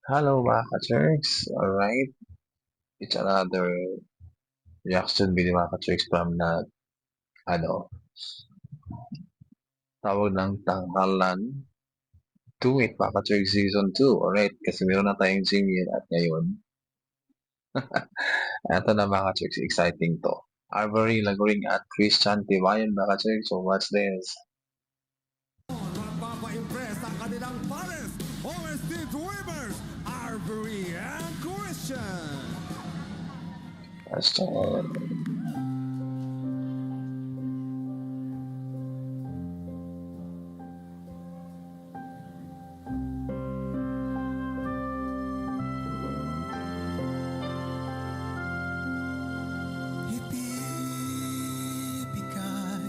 Hello mga ka-Churks. Alright. It's another reaction video mga ka-Churks from tawag ng Tanghalan 2 mga ka-Churks Season 2. Alright. Kasi meron na tayong Jimmy at ngayon. Ito na mga ka-Churks. Exciting to. Arbery Laguring at Christian Tibayan mga ka-Churks. So watch this. Magpapa-impress ang kanilang pares, OST Dreamers, Arbery and Christian. Question. Ibibigay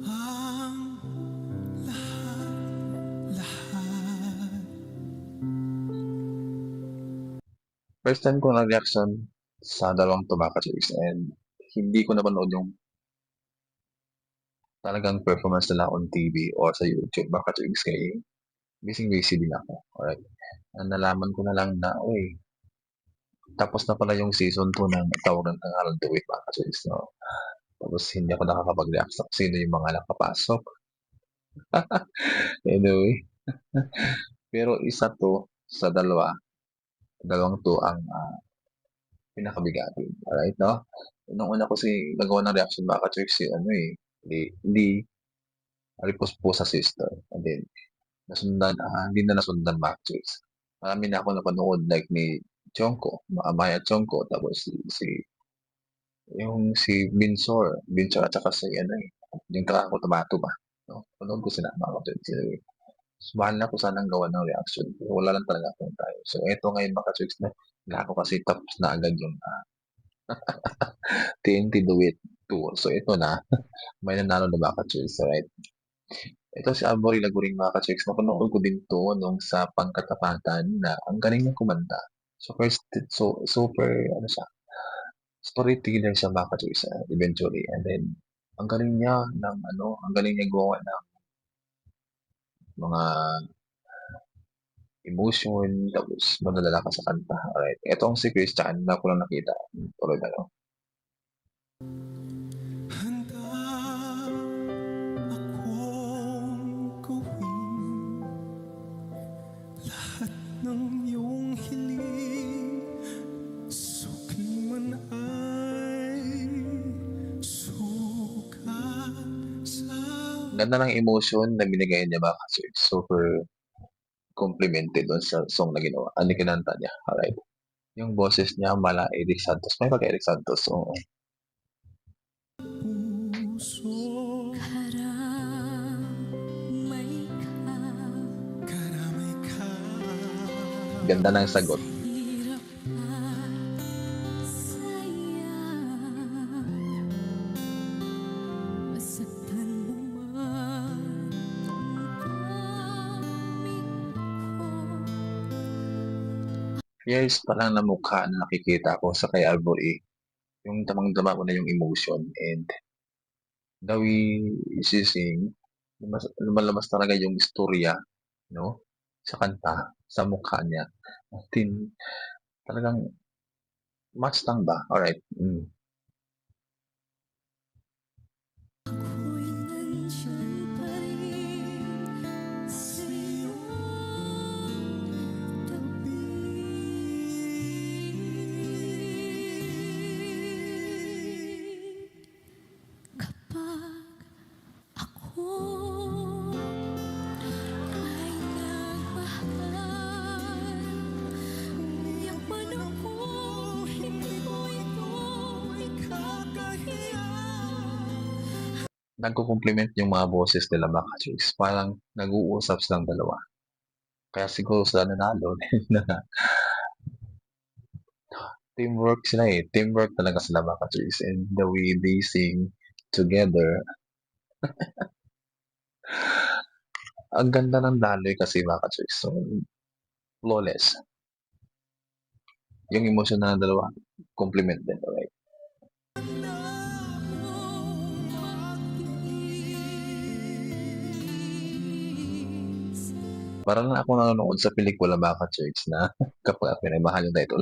ang lahat. First time ko nag-reaction sa dalawang to mga ka-Churks and hindi ko napanood yung talagang performance nila on TV or sa YouTube mga ka-Churks kaya busy din ako. Alright. Nalaman ko na lang na, uy, tapos na pala yung season 2 ng Tawag ng Tanghalan 2 mga ka-Churks. No? Tapos hindi ako nakakapag-react sa kung sino yung mga nakapasok. Anyway. Pero isa to sa dalawang to ang pinakabigatin. Alright, no? Nung una ko nagawa ng reaction mga ka-Churks, hindi repost po sa sister. And then, hindi na nasundan mga ka-Churks. Marami na ako napanood like ni Chongko, Maya Chongko, tapos si Binsor at saka yung Takako Tomato ba? No? Panood ko sila mga ka-Churks. Mahal na ko sanang gawa ng reaction. Wala lang talaga akong tayo. So, eto ngayon mga ka-Churks na wala ko kasi tapos na agad yung TNT Do It 2. So, ito na. May nanalo na mga ka-Churks. Right? Ito si Albory Laguring mga ka-Churks. Napanood ko din to nung sa pangkatapatan na ang galing ng kumanta. Super, storyteller siya mga ka-Churks, eventually. And then, ang galing niya gawa ng mga emotion, tapos madadala ka sa kanta. Alright. Ito ang si Christian na ko lang nakita. Tuloy na lang. Handa akong gawin lahat ng iyong hiling, sukli man ay sukat sa Ganda ng emotion na binigay niya mga ka-Churks. Super complimented doon sa song na ginawa. Ano kinanta niya. Alright. Yung boses niya, mala Eric Santos. May pag-Eric Santos. So, puso. Karamay ka. ganda ng sagot. Years pa lang na mukha na nakikita ko sa kay Albory. Yung damang-dama ko na yung emotion and the way she sing, lumalabas talaga yung istorya, no? Sa kanta, sa mukha niya. Talagang match lang ba? Alright. Nagko-compliment yung mga boses nila mga ka-Churks. Parang nag-uusap silang dalawa. Kaya siguro sila nanalo. Teamwork sila eh. Teamwork talaga sila mga ka-Churks. And the way they sing together. Ang ganda ng daloy kasi mga ka-chicks, so flawless. Yung emosyon ng dalawa, complement din, alright? Para lang akong nanonood sa pelikula mga ka-chicks na kapag minamahal yung title.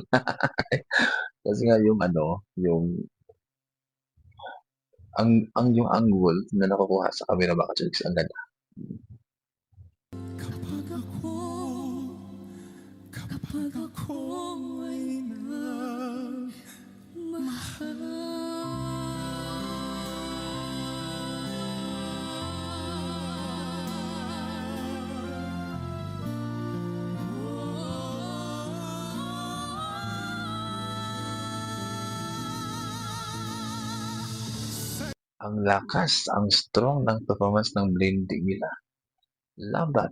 Kasi nga yung ano, yung angle na nakukuha sa camera mga ka-chicks, ang ganda. kapag ako kapag ako ay Ang lakas, ang strong ng performance ng blending nila. Love that.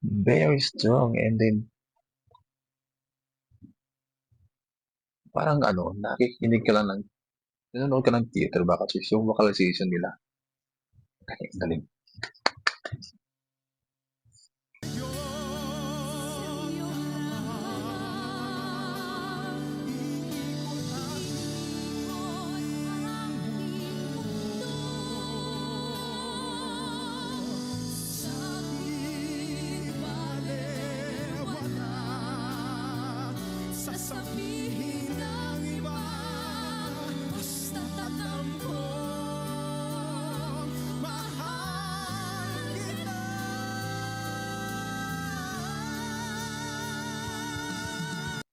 Very strong, and then parang ano, nakikinig ka lang nanonood ka ng theater ba kasi yung vocalization nila. Galing, galing. sasabihin ng iba, basta alam ko, mahal kita.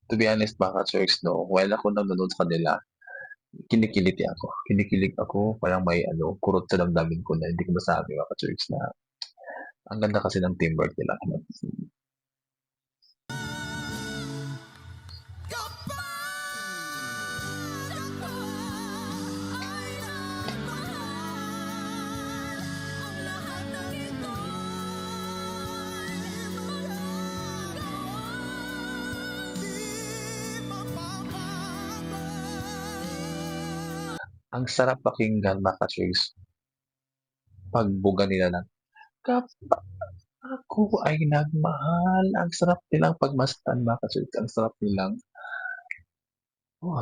To be honest, baka church, no, while ako nanonood sa kanila, Kinikilig ako, parang may ano, kurot sa damdamin ko na hindi ko masabi mga ka-church na ang ganda kasi ng teamwork nila. Ang sarap pakinggan mga ka-church, pagbuga nila ng kapag ako ay nagmahal. Ang sarap nilang pagmasdan mga ka-church. Ang sarap nilang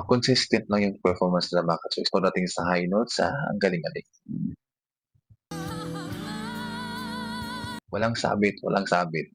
consistent lang yung performance nila mga ka-church. Pagdating sa high notes, ang galing-galing. Walang sabit, walang sabit.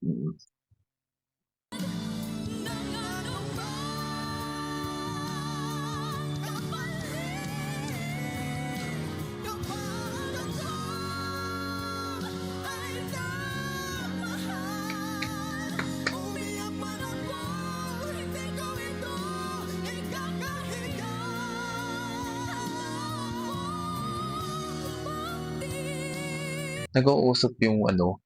Nag-uusap yung ano,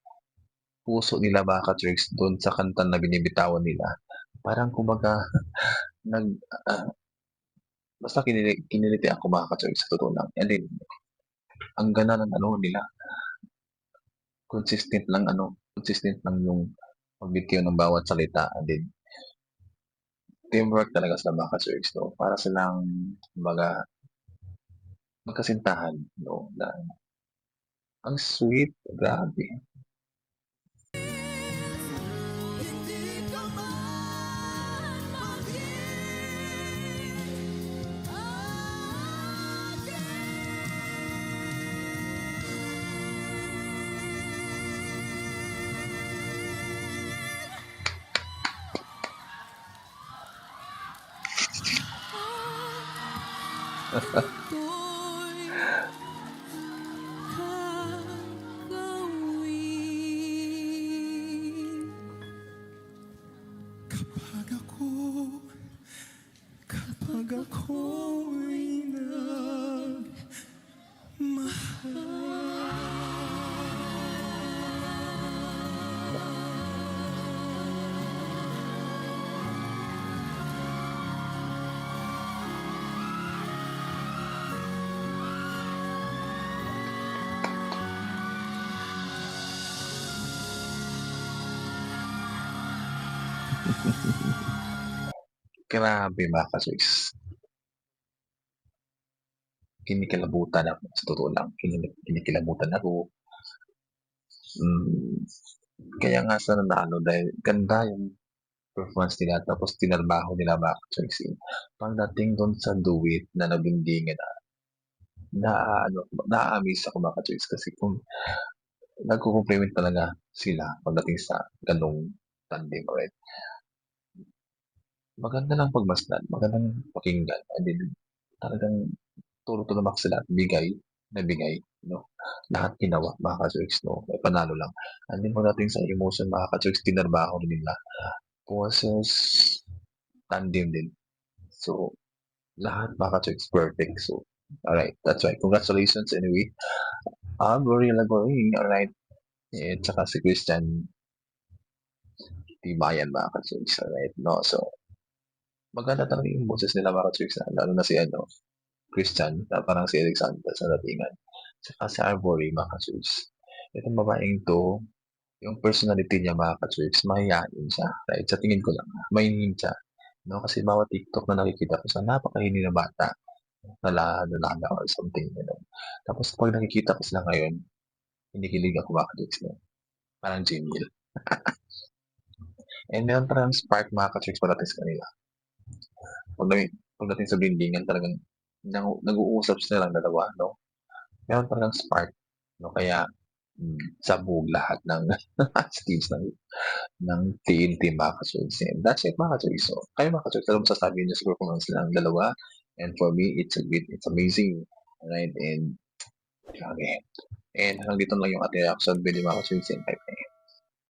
puso nila mga ka-church doon sa kanta na binibitawan nila. Parang kumbaga, nag, ah, basta kiniliti ako mga ka-church sa totoo lang. And then, ang ganda ng ano nila, consistent lang yung pagbitiw ng bawat salita. And then, teamwork talaga sa mga ka-church, no? Para silang, kumbaga, magkasintahan, no? Na, ang sweet, grabe. Hindi ka man maging ako'y gagawin. Kapag ako'y Grabe mga ka-church. Kinikilabutan ako, sa totoo lang. Kinikilabutan ako. Kaya nga sa nanalo dahil ganda yung performance nila tapos tinarbaho nila mga ka-Chalks eh. Pagdating dun sa duet na nagbindingan na-aano naa-amaze ako mga ka-Chalks kasi kung nagko-compliment talaga sila pagdating sa ganong tandem, right? Maganda lang pagmasdan, magandang pakinggan, and then talagang tumak sila at bigay na bigay, no? Lahat ginawa mga ka-Chalks, no? May panalo lang. And then pagdating sa emotion mga ka-Chalks, tinarbaho rin nila boses tandem din. So, lahat mga ka-Chalks perfect. So, alright, that's right. Congratulations anyway. Gorilla Going, alright. At saka si Christian Tibayan mga ka-Chalks, alright, no? So, maganda talaga yung boses nila mga ka-Chalks, lalo na si ano, Christian, na parang si Alexander sa datingan. Saka si Ivory mga ka-Chalks. Itong babaeng to, yung personality niya mga ka-Chalks, mahihain siya. Right? Sa tingin ko lang, mahihain siya. No? Kasi bawat TikTok na nakikita ko sa napakahini na bata, nalala or something. You know? Tapos pag nakikita ko sila ngayon, kinikilig ako mga ka-Chalks. No? Parang Jamil. And meron parang spark mga ka-Chalks pagdating sa kanila. Pagdating sa blindingan, talagang nag-uusap sila lang dalawa. No? Meron talagang spark. No? Kaya, sabog lahat ng stage ng TNT mga ka-Chalks. And that's it mga ka-Chalks. So, kayo mga ka-Chalks, alam mo sasabihin niyo sa performance ng dalawa. And for me, it's amazing. Alright, and okay. And hanggang dito lang yung ating reaction video mga ka-Chalks. And bye-bye.